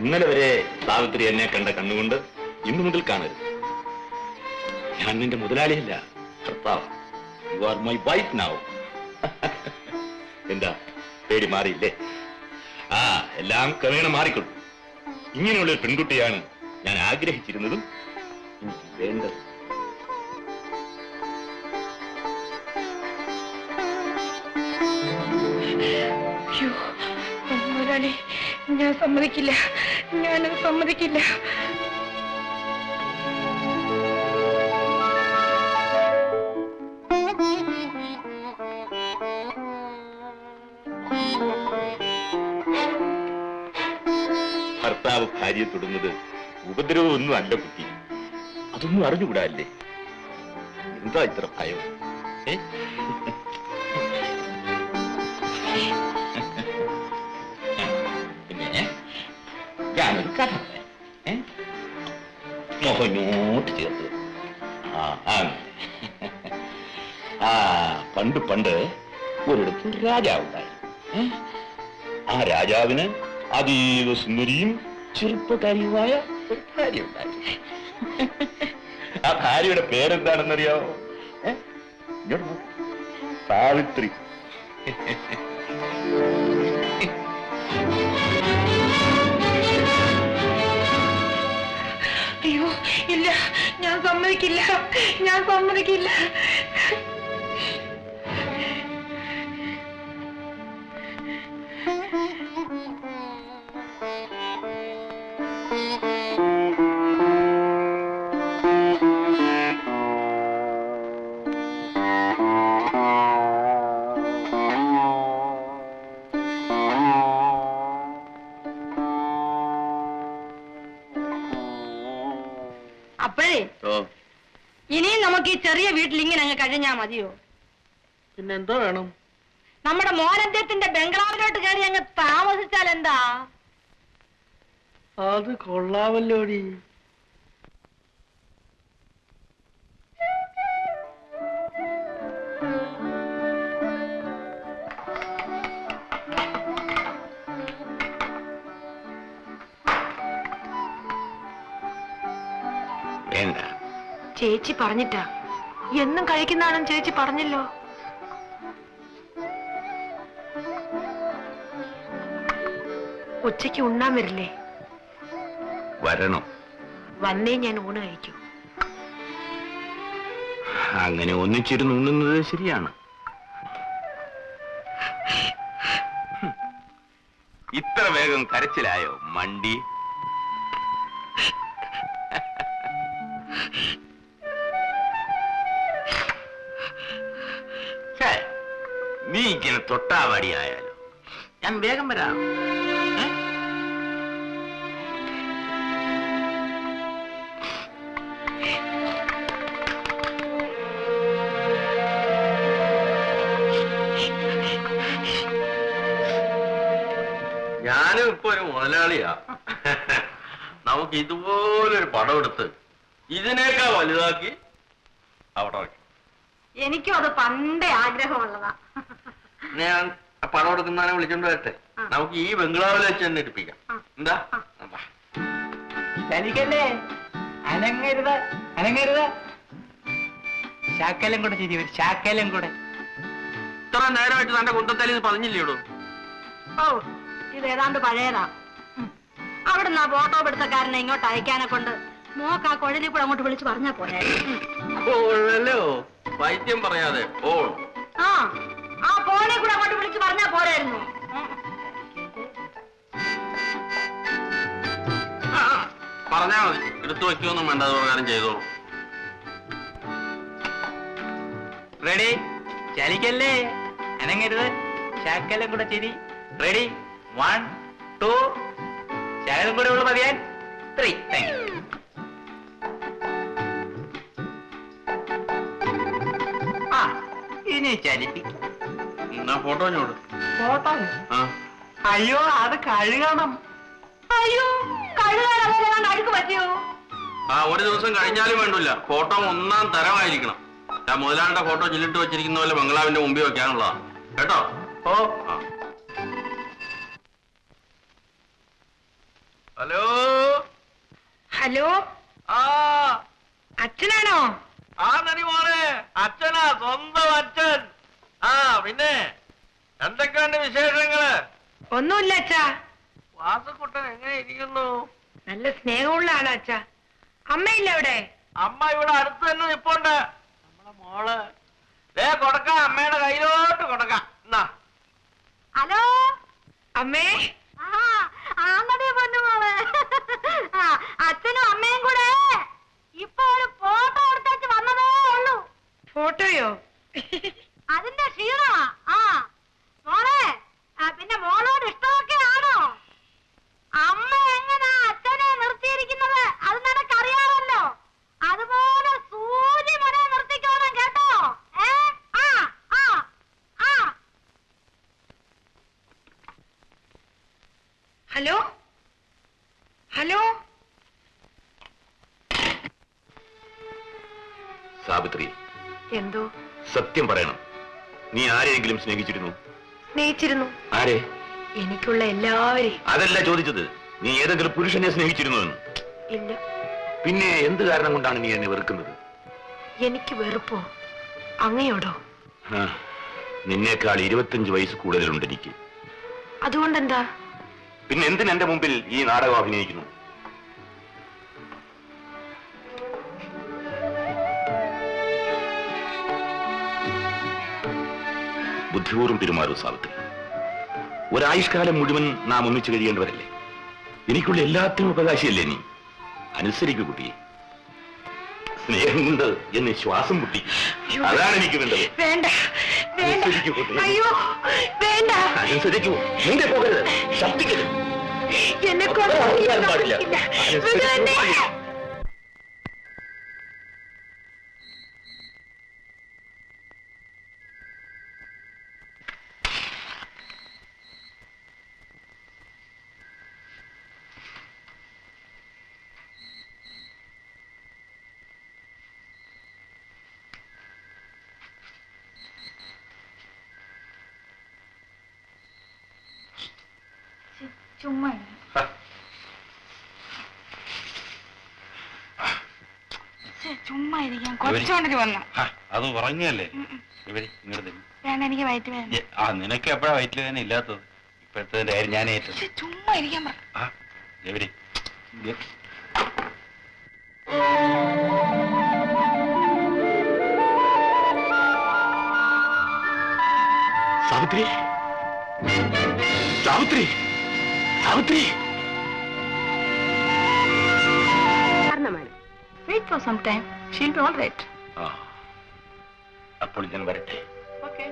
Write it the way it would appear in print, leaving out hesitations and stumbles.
ഇന്നലെ വരെ സാവിത്രി എന്നെ കണ്ട കണ്ണുകൊണ്ട് ഇന്നു മുതൽ കാണരുത്. ഞാൻ നിന്റെ മുതലാളിയല്ല, ഭർത്താവ്. You are my wife now. എന്താ പേടി മാറിയില്ലേ? ആ, എല്ലാം ക്രമേണ മാറിക്കൊള്ളു. ഇങ്ങനെയുള്ളൊരു പെൺകുട്ടിയാണ് ഞാൻ ആഗ്രഹിച്ചിരുന്നതും എനിക്ക് വേണ്ടത്. മുതലാളി, ഞാൻ സമ്മതിക്കില്ല, ഞാനത് സമ്മതിക്കില്ല. ഭർത്താവ് ഭാര്യയെ തൊടുന്നത് ഉപദ്രവമൊന്നും അല്ല കുട്ടി. അതൊന്നും അറിഞ്ഞുകൂടാല്ലേ? എന്താ ഇത്ര ഭയം? പിന്നെ ഞാനൊരു കഥ മോഹനോട്ട് ചേർത്ത്. പണ്ട് പണ്ട് ഒരിടത്ത് രാജാവുണ്ടായിരുന്നു. ആ രാജാവിന് അതീവ സുന്ദരിയും ചെറുപ്പക്കാരിയുമായ ഒരു ഭാര്യ ഉണ്ടായിരുന്നു. ആ ഭാര്യയുടെ പേരെന്താണെന്നറിയാവോ? സാവിത്രി. അയ്യോ ഇല്ല, ഞാൻ സമ്മതിക്കില്ല, ഞാൻ സമ്മതിക്കില്ല. അപ്പോഴേ ഇനിയും നമുക്ക് ഈ ചെറിയ വീട്ടിൽ ഇങ്ങനെ അങ്ങ് കഴിഞ്ഞാ മതിയോ? പിന്നെന്തോ വേണം? നമ്മുടെ മോനന്ത്യത്തിന്റെ ബംഗ്ലാവിലോട്ട് കയറി അങ്ങ് താമസിച്ചാൽ എന്താ? അത് കൊള്ളാമല്ലോടി. വേണ്ട, ചേച്ചി പറഞ്ഞിട്ടാ. എന്നും കഴിക്കുന്നതാണെന്ന് ചേച്ചി പറഞ്ഞല്ലോ. ഉച്ചയ്ക്ക് ഉണ്ണാൻ വരില്ലേ? വരണം. വന്നേ ഞാൻ ഊണ് കഴിക്കൂ. അങ്ങനെ ഒന്നിച്ചിരുന്ന് ഉണ്ണുന്നത് ശരിയാണ്. ഇത്ര വേഗം കരച്ചിലായോ മണ്ടി? നീ ഇങ്ങനെ തൊട്ടാവാടിയായാലോ? ഞാൻ വേഗം വരാം. ഞാനും ഇപ്പൊ ഒരു മുതലാളിയാ. നമുക്ക് ഇതുപോലൊരു പടം എടുത്ത് ഇതിനേക്കാൾ വലുതാക്കി അവിടെ വയ്ക്കും. എനിക്കും അത് പണ്ടേ ആഗ്രഹമുള്ളതാ. ഞാൻ പടം എടുക്കുന്നതിനെ വിളിച്ചോണ്ട് വരട്ടെ? നമുക്ക് ഈ ബംഗ്ലാവിൽ വെച്ച് തന്നെ എടുപ്പിക്കാം. എന്താ? ചലിക്കല്ലേ, അനങ്ങരുത്, അനങ്ങരുത്. ശാക്കലം കൂടെ ചെയ്തി, ഒരു ശാക്കലം കൂടെ. ഇത്ര നേരമായിട്ട് തന്റെ കുന്തത്തലി പറഞ്ഞില്ലേടോ? ഓ, ഇത് ഏതാണ്ട് പഴയതാ. അവിടുന്ന് ആ ഫോട്ടോ പിടുത്തക്കാരനെ ഇങ്ങോട്ട് അയക്കാനെ കൊണ്ട് മോക്ക് ആ കുഴലിൽ കൂടെ അങ്ങോട്ട് വിളിച്ച് പറഞ്ഞാ പോരെ? ഓഴല്ലോ, വൈദ്യം പറയാതെ ഓൾ. ആ ഫോണിൽ കൂടെ അങ്ങോട്ട് വിളിച്ച് പറഞ്ഞാ പോരായിരുന്നു. പറഞ്ഞാ മതി, എടുത്തു വയ്ക്കുമൊന്നും വേണ്ട, അത് പ്രകാരം ചെയ്തോളൂ. റെഡി? ചലിക്കല്ലേ, അനങ്ങരുത്. ശാക്കലം കൂടെ ചെയ്തി. റെഡി? 1 2. ശകലം കൂടെ ഉള്ളു മതിയാൻ. 3. Thank you. ഇനി ചലിപ്പിക്കും. എന്നാ ഫോട്ടോ ഞോട്. ഫോട്ടോ? അയ്യോ, അത് കഴുകണം. അയ്യോ, കഴുകാൻ അഴുക്ക് പറ്റിയോ? ഒരു ദിവസം കഴിഞ്ഞാലും വേണ്ടില്ല, ഫോട്ടോ ഒന്നാം തരമായിരിക്കണം. മുതലാളിയുടെ ഫോട്ടോ ചില്ലിട്ട് വെച്ചിരിക്കുന്ന പോലെ ബംഗ്ലാവിന്റെ മുമ്പിൽ വെക്കാനുള്ളതാ കേട്ടോ. ഓ ഹലോ ഹലോ, ആ അച്ഛനാണോ? ആ നനി മോനെ, അച്ഛനാ, സ്വന്തം അച്ഛൻ. ആ പിന്നെ എന്തൊക്കെയുണ്ട് വിശേഷങ്ങള്? ഒന്നുമില്ല അച്ഛാ. വാസുക്കുട്ടൻ എങ്ങനെ ഇരിക്കുന്നു? നല്ല സ്നേഹമുള്ള ആളാ അച്ഛാ. അമ്മയില്ല അവിടെ? അമ്മ ഇവിടെ അടുത്ത് തന്നെ നിപ്പുണ്ട്. നമ്മളെ മോള് ദേ കൊടുക്കാം, അമ്മയുടെ കയ്യിലോട്ട് കൊടുക്കാം. എന്നാ ഹലോ അമ്മേ. പൊന്നുമോളെ, അച്ഛനും അമ്മയും കൂടെ ഇപ്പൊ ഒരു ഫോട്ടോ എടുത്തേച്ച് വന്നതേ ഉള്ളൂ. ഫോട്ടോയോ? അതിന്റെ ക്ഷീണമാ. ആ മോളെ, പിന്നെ മോളോട് ഇഷ്ടമൊക്കെ ആണോ? അമ്മ എങ്ങനാ അച്ഛനെ നിർത്തിയിരിക്കുന്നത് അത് നിനക്കറിയാമല്ലോ. അതുപോലെ സൂചി മുന നിർത്തിക്കോണം കേട്ടോ. Hello hello. സാവിത്രി, എന്തോ? സത്യം പറയണം, നീ ആരെയെങ്കിലും സ്നേഹിച്ചിരുന്നു? സ്നേഹിച്ചിരുന്നു. ആരെ? എനിക്കുള്ള എല്ലാവരെയും. അതല്ല ചോദിച്ചത്, നീ ഏതെങ്കിലും പുരുഷനെ സ്നേഹിച്ചിരുന്നു എന്ന്. ഇല്ല. പിന്നെ എന്ത് കാരണം കൊണ്ടാണ് നീ എന്നെ വെറുക്കുന്നത്? എനിക്ക് വെറുപ്പോ? അങ്ങയോടോ? നിന്നേക്കാൾ 25 വയസ്സ് കൂടുതലുണ്ട് എനിക്ക്. അതുകൊണ്ടെന്താ? പിന്നെ എന്തിന് എന്റെ മുമ്പിൽ ഈ നാടകം അഭിനയിക്കുന്നു? ബുദ്ധിപൂർവ്വം പെരുമാറൂ സാവിത്രി. ഒരായുഷ്കാലം മുഴുവൻ നാം ഒന്നിച്ചു കഴിയേണ്ടവരല്ലേ? എനിക്കുള്ള എല്ലാത്തിനും അവകാശിയല്ലേ നീ? അനുസരിക്കൂ കുട്ടിയെ. സ്നേഹം കൊണ്ട് എന്നെ ശ്വാസം മുട്ടി. അതാണ് എനിക്ക് വേണ്ടത്. വേണ്ട. അയ്യോ വേണ്ട. അനുസരിക്കൂ. നിന്റെ പോകരുത്, ശബ്ദിക്കരുത്. എന്നെ പാടില്ല. ചുമ്മാ ചുമ്മാ ഇരിക്കാൻ കുറച്ചുകൊണ്ടിട്ട് വന്ന. അത് പറഞ്ഞല്ലേ ഇങ്ങോട്ട് വേണ്ട, എനിക്ക് വയറ്റ് വേദന. ആ നിനക്ക് എപ്പോഴാ വയറ്റിൽ തന്നെ ഇല്ലാത്തത്? ഇപ്പോഴത്തെ കാര്യം ഞാൻ ഏറ്റത്. ചുമ്മാ ഇരിക്കാൻ പറ. Gauri, Savitri, Savitri, Savitri. Wait for some time. She'll be all right. അപ്പോൾ ഞാൻ വരട്ടെ. Okay.